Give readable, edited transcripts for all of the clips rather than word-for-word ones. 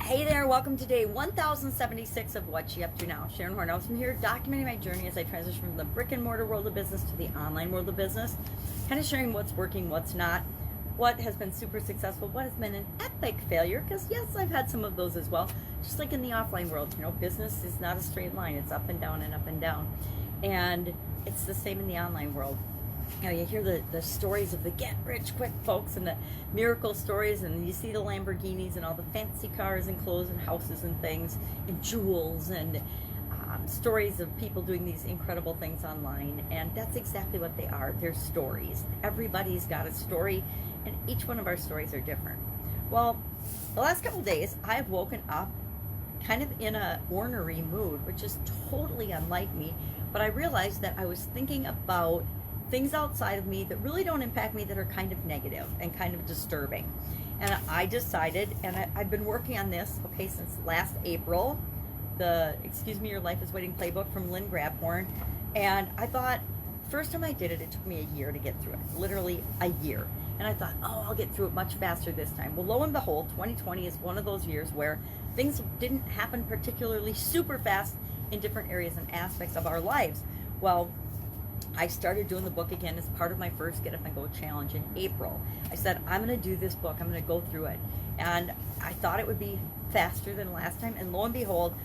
Hey there, welcome to day 1076 of What She Up To Now. Sharon Horne-Ellstrom here, documenting my journey as I transition from the brick and mortar world of business to the online world of business. Kind of sharing what's working, what's not, what has been super successful, what has been an epic failure, because yes, I've had some of those as well. Just like in the offline world, business is not a straight line. It's up and down and up and down. And it's the same in the online world. You hear the stories of the get rich quick folks and the miracle stories, and you see the Lamborghinis and all the fancy cars and clothes and houses and things and jewels and stories of people doing these incredible things online. And that's exactly what they are. They're stories. Everybody's got a story, and each one of our stories are different. Well, the last couple of days I've woken up kind of in a ornery mood, which is totally unlike me, but I realized that I was thinking about things outside of me that really don't impact me, that are kind of negative and kind of disturbing. And I decided, and I've been working on this, since last April, the Excuse Me, Your Life is Waiting playbook from Lynn Grabhorn. And I thought, first time I did it, it took me a year to get through it, literally a year. And I thought, I'll get through it much faster this time. Well, lo and behold, 2020 is one of those years where things didn't happen particularly super fast in different areas and aspects of our lives. Well, I started doing the book again as part of my first Get Up and Go challenge in April. I said, I'm going to do this book. I'm going to go through it. And I thought it would be faster than last time. And lo and behold,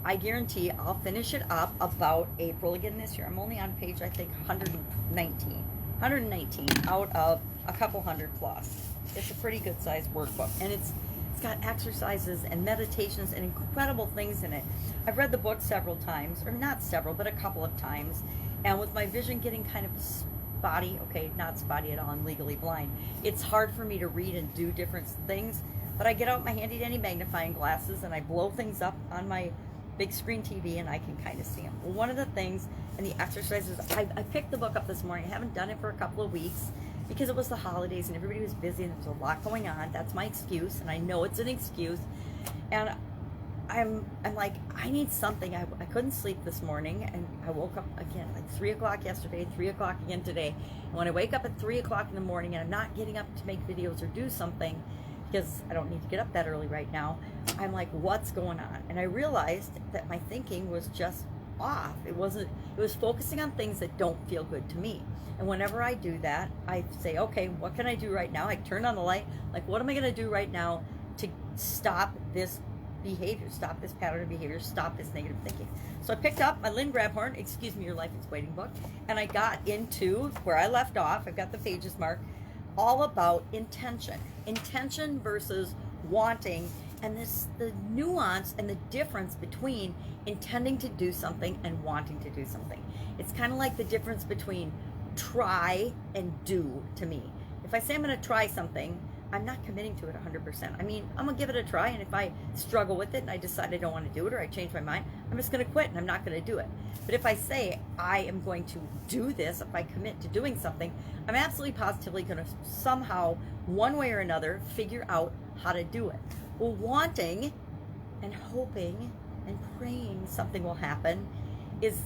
I guarantee I'll finish it up about April again this year. I'm only on page, I think, 119 out of a couple hundred plus. It's a pretty good sized workbook. And it's got exercises and meditations and incredible things in it. I've read the book several times, or not several, but a couple of times. And with my vision getting kind of spotty, not spotty at all, I'm legally blind, it's hard for me to read and do different things. But I get out my handy dandy magnifying glasses and I blow things up on my big screen TV and I can kind of see them. Well, one of the things and the exercises, I picked the book up this morning. I haven't done it for a couple of weeks because it was the holidays and everybody was busy and there was a lot going on. That's my excuse, and I know it's an excuse. And I'm like, I need something. I couldn't sleep this morning, and I woke up again like 3 o'clock yesterday, 3 o'clock again today. And when I wake up at 3 o'clock in the morning and I'm not getting up to make videos or do something, because I don't need to get up that early right now, I'm like, what's going on? And I realized that my thinking was just off. It was focusing on things that don't feel good to me. And whenever I do that, I say, okay, what can I do right now? I turn on the light, like, what am I going to do right now to stop this behavior, stop this pattern of behavior, stop this negative thinking? So I picked up my Lynn Grabhorn, Excuse Me, Your Life is Waiting book, and I got into where I left off. I've got the pages marked, all about intention versus wanting, and the nuance and the difference between intending to do something and wanting to do something. It's kind of like the difference between try and do to me. If I say I'm going to try something, I'm not committing to it 100%. I mean, I'm going to give it a try, and if I struggle with it and I decide I don't want to do it, or I change my mind, I'm just going to quit and I'm not going to do it. But if I say I am going to do this, if I commit to doing something, I'm absolutely positively going to somehow, one way or another, figure out how to do it. Well, wanting and hoping and praying something will happen is,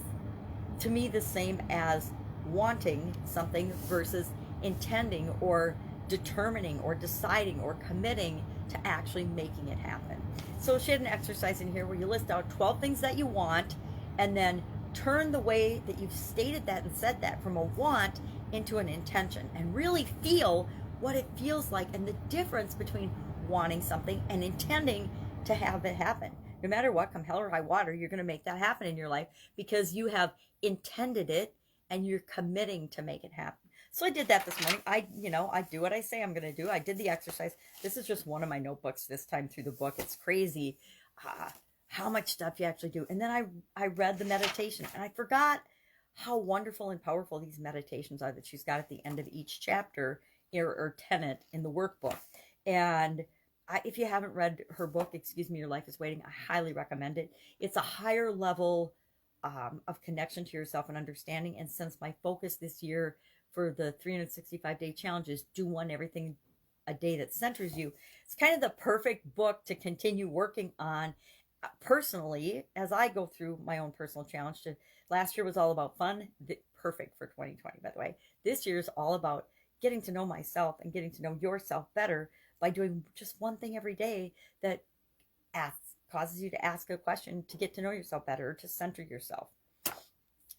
to me, the same as wanting something versus intending or determining or deciding or committing to actually making it happen. So she had an exercise in here where you list out 12 things that you want, and then turn the way that you've stated that and said that from a want into an intention, and really feel what it feels like and the difference between wanting something and intending to have it happen. No matter what, come hell or high water, you're going to make that happen in your life because you have intended it and you're committing to make it happen. So I did that this morning. I do what I say I'm going to do. I did the exercise. This is just one of my notebooks this time through the book. It's crazy how much stuff you actually do. And then I read the meditation, and I forgot how wonderful and powerful these meditations are that she's got at the end of each chapter or tenet in the workbook. And if you haven't read her book, Excuse Me, Your Life is Waiting, I highly recommend it. It's a higher level of connection to yourself and understanding. And since my focus this year for the 365-day challenge is do one everything a day that centers you, it's kind of the perfect book to continue working on personally as I go through my own personal challenge. Last year was all about fun, perfect for 2020, by the way. This year is all about getting to know myself and getting to know yourself better by doing just one thing every day that causes you to ask a question to get to know yourself better, to center yourself.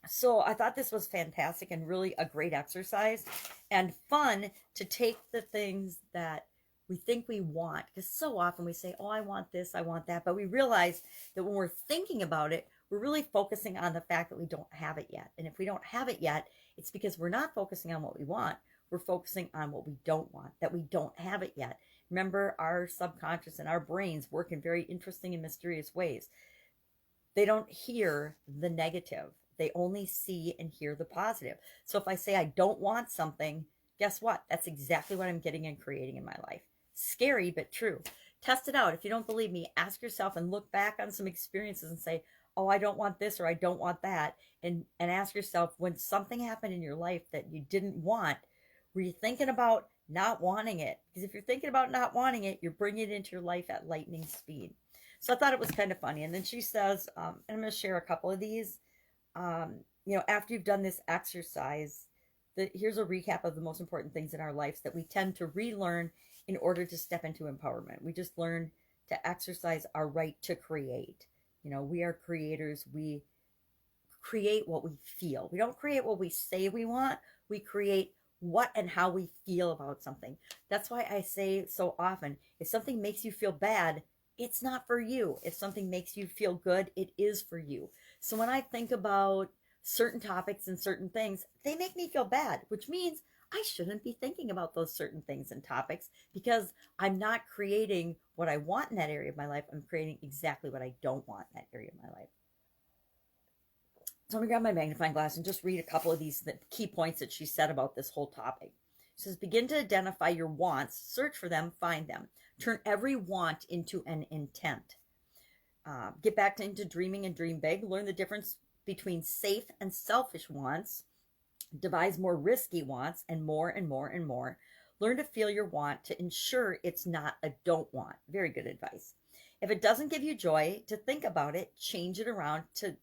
So I thought this was fantastic and really a great exercise and fun to take the things that we think we want. Because so often we say, oh, I want this, I want that. But we realize that when we're thinking about it, we're really focusing on the fact that we don't have it yet. And if we don't have it yet, it's because we're not focusing on what we want. We're focusing on what we don't want, that we don't have it yet. Remember, our subconscious and our brains work in very interesting and mysterious ways. They don't hear the negative. They only see and hear the positive. So if I say I don't want something, guess what? That's exactly what I'm getting and creating in my life. Scary, but true. Test it out. If you don't believe me, ask yourself and look back on some experiences and say, oh, I don't want this or I don't want that. And ask yourself, when something happened in your life that you didn't want, were you thinking about not wanting it? Because if you're thinking about not wanting it, you're bringing it into your life at lightning speed. So I thought it was kind of funny. And then she says, and I'm going to share a couple of these. After you've done this exercise, here's a recap of the most important things in our lives that we tend to relearn in order to step into empowerment. We just learn to exercise our right to create. We are creators. We create what we feel. We don't create what we say we want. We create what and how we feel about something. That's why I say so often, if something makes you feel bad, it's not for you. If something makes you feel good, it is for you. So when I think about certain topics and certain things, they make me feel bad, which means I shouldn't be thinking about those certain things and topics because I'm not creating what I want in that area of my life. I'm creating exactly what I don't want in that area of my life. So I'm going to grab my magnifying glass and just read a couple of these key points that she said about this whole topic. She says, begin to identify your wants, search for them, find them. Turn every want into an intent. Get back into dreaming and dream big. Learn the difference between safe and selfish wants. Devise more risky wants and more and more and more. Learn to feel your want to ensure it's not a don't want. Very good advice. If it doesn't give you joy, to think about it, change it around to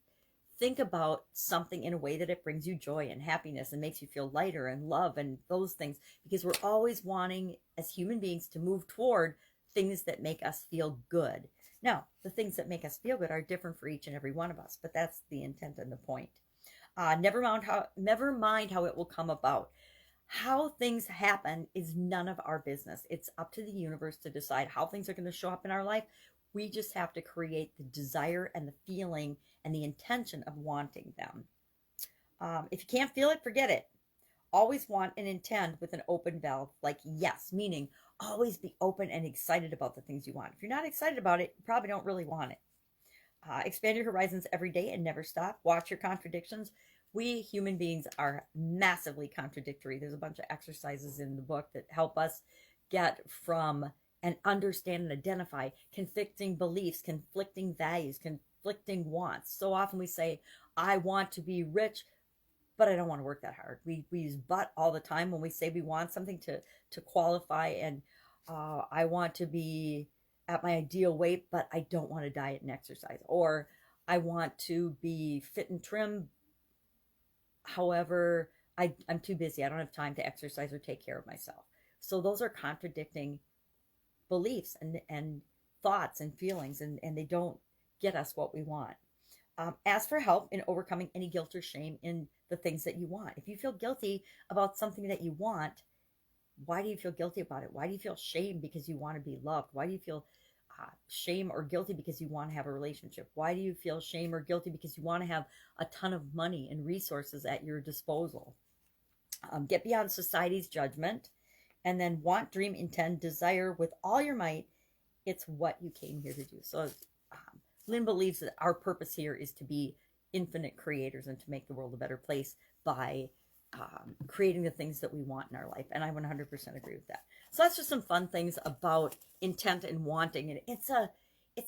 think about something in a way that it brings you joy and happiness and makes you feel lighter and love and those things, because we're always wanting as human beings to move toward things that make us feel good. Now, the things that make us feel good are different for each and every one of us, but that's the intent and the point. Never mind how it will come about. How things happen is none of our business. It's up to the universe to decide how things are going to show up in our life. We just have to create the desire and the feeling and the intention of wanting them. If you can't feel it, forget it. Always want and intend with an open valve, like yes, meaning always be open and excited about the things you want. If you're not excited about it, you probably don't really want it. Expand your horizons every day and never stop. Watch your contradictions. We human beings are massively contradictory. There's a bunch of exercises in the book that help us get from and understand and identify conflicting beliefs, conflicting values, conflicting wants. So often we say, I want to be rich, but I don't want to work that hard. We use but all the time when we say we want something to qualify, and I want to be at my ideal weight, but I don't want to diet and exercise. Or I want to be fit and trim. However, I'm too busy. I don't have time to exercise or take care of myself. So those are contradicting beliefs and thoughts and feelings, and they don't get us what we want. Ask for help in overcoming any guilt or shame in the things that you want. If you feel guilty about something that you want, why do you feel guilty about it? Why do you feel shame because you want to be loved? Why do you feel shame or guilty because you want to have a relationship? Why do you feel shame or guilty because you want to have a ton of money and resources at your disposal? Get beyond society's judgment, and then want, dream, intend, desire with all your might. It's what you came here to do. So Lynn believes that our purpose here is to be infinite creators and to make the world a better place by creating the things that we want in our life. And I 100% agree with that. So that's just some fun things about intent and wanting. And it's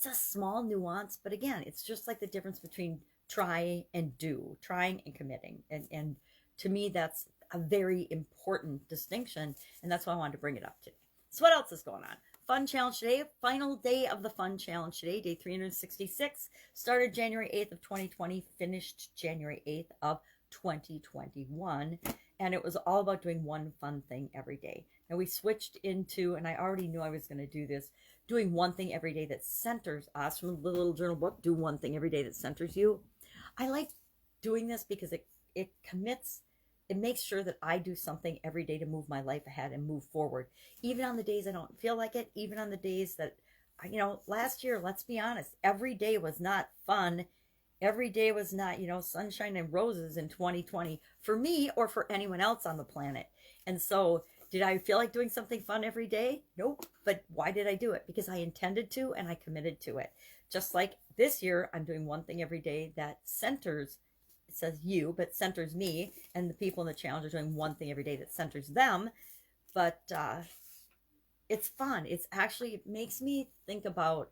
a small nuance, but again, it's just like the difference between try and do, trying and committing. And to me, that's a very important distinction. And that's why I wanted to bring it up today. So what else is going on? Fun challenge today, final day of the fun challenge today, day 366, started January 8th of 2020, finished January 8th of 2021, and it was all about doing one fun thing every day. And we switched into, and I already knew I was going to do this, doing one thing every day that centers us, from the little journal book, do one thing every day that centers you. I like doing this because it commits, it makes sure that I do something every day to move my life ahead and move forward. Even on the days I don't feel like it, even on the days that, last year, let's be honest, every day was not fun. Every day was not, sunshine and roses in 2020 for me or for anyone else on the planet. And so, did I feel like doing something fun every day? Nope. But why did I do it? Because I intended to and I committed to it. Just like this year, I'm doing one thing every day that centers, it says you, but centers me, and the people in the challenge are doing one thing every day that centers them. But it's fun. It's actually, it makes me think about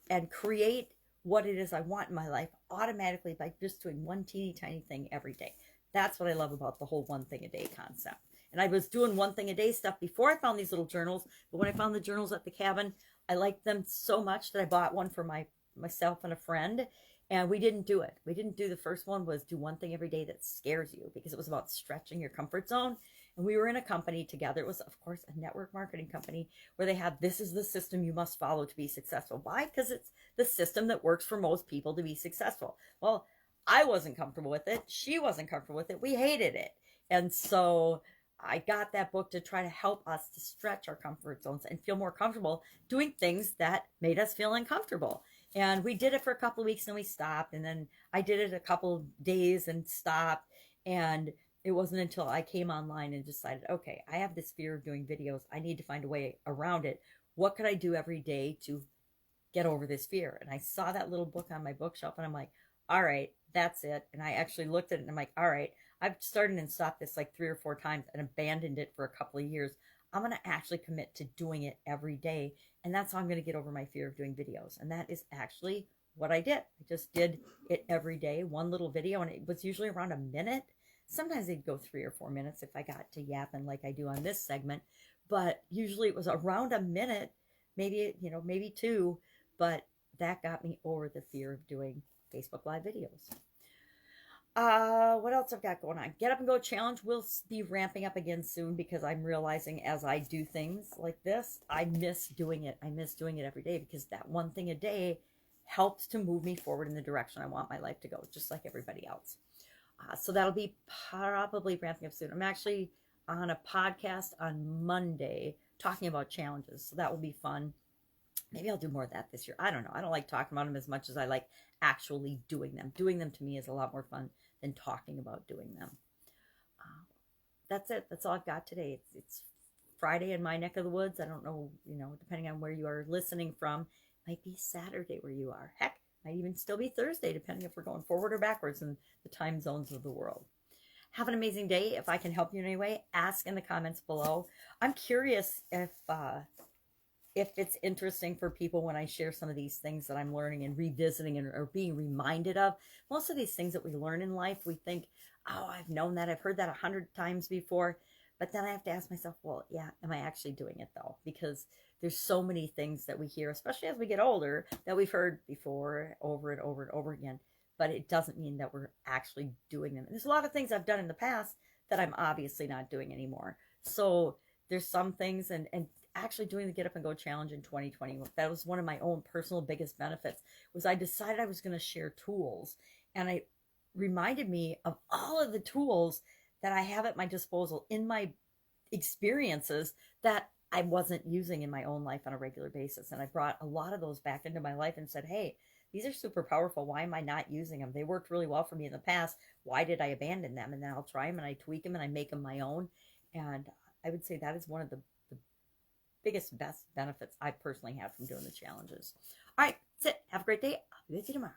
and create what it is I want in my life automatically by just doing one teeny tiny thing every day. That's what I love about the whole one thing a day concept. And I was doing one thing a day stuff before I found these little journals. But when I found the journals at the cabin, I liked them so much that I bought one for myself and a friend. And we didn't do it. We didn't do the first one was do one thing every day that scares you, because it was about stretching your comfort zone. And we were in a company together. It was, of course, a network marketing company where they had, this is the system you must follow to be successful. Why? Because it's the system that works for most people to be successful. Well, I wasn't comfortable with it. She wasn't comfortable with it. We hated it. And so I got that book to try to help us to stretch our comfort zones and feel more comfortable doing things that made us feel uncomfortable. And we did it for a couple of weeks and we stopped. And then I did it a couple of days and stopped. And it wasn't until I came online and decided, okay, I have this fear of doing videos. I need to find a way around it. What could I do every day to get over this fear? And I saw that little book on my bookshelf and I'm like, all right, that's it. And I actually looked at it and I'm like, all right, I've started and stopped this like 3 or 4 times and abandoned it for a couple of years. I'm going to actually commit to doing it every day. And that's how I'm going to get over my fear of doing videos. And that is actually what I did. I just did it every day, one little video, and it was usually around a minute. Sometimes they'd go 3 or 4 minutes if I got to yapping like I do on this segment. But usually it was around a minute, maybe, maybe 2. But that got me over the fear of doing Facebook Live videos. What else I've got going on? Get Up and Go Challenge will be ramping up again soon, because I'm realizing as I do things like this, I miss doing it. I miss doing it every day, because that one thing a day helps to move me forward in the direction I want my life to go, just like everybody else. So that'll be probably ramping up soon. I'm actually on a podcast on Monday talking about challenges, so that will be fun. Maybe I'll do more of that this year. I don't know. I don't like talking about them as much as I like actually doing them. Doing them to me is a lot more fun than talking about doing them. That's it. That's all I've got today. It's Friday in my neck of the woods. I don't know, depending on where you are listening from, it might be Saturday where you are. Heck, it might even still be Thursday, depending if we're going forward or backwards in the time zones of the world. Have an amazing day. If I can help you in any way, ask in the comments below. I'm curious if it's interesting for people when I share some of these things that I'm learning and revisiting or being reminded of. Most of these things that we learn in life, we think, oh, I've known that. I've heard that 100 times before. But then I have to ask myself, well, yeah, am I actually doing it though? Because there's so many things that we hear, especially as we get older, that we've heard before over and over and over again. But it doesn't mean that we're actually doing them. And there's a lot of things I've done in the past that I'm obviously not doing anymore. So there's some things, and actually doing the Get Up and Go Challenge in 2020, that was one of my own personal biggest benefits, was I decided I was going to share tools. And it reminded me of all of the tools that I have at my disposal in my experiences that I wasn't using in my own life on a regular basis. And I brought a lot of those back into my life and said, hey, these are super powerful. Why am I not using them? They worked really well for me in the past. Why did I abandon them? And then I'll try them and I tweak them and I make them my own. And I would say that is one of the biggest, best benefits I personally have from doing the challenges. All right, that's it. Have a great day. I'll be with you tomorrow.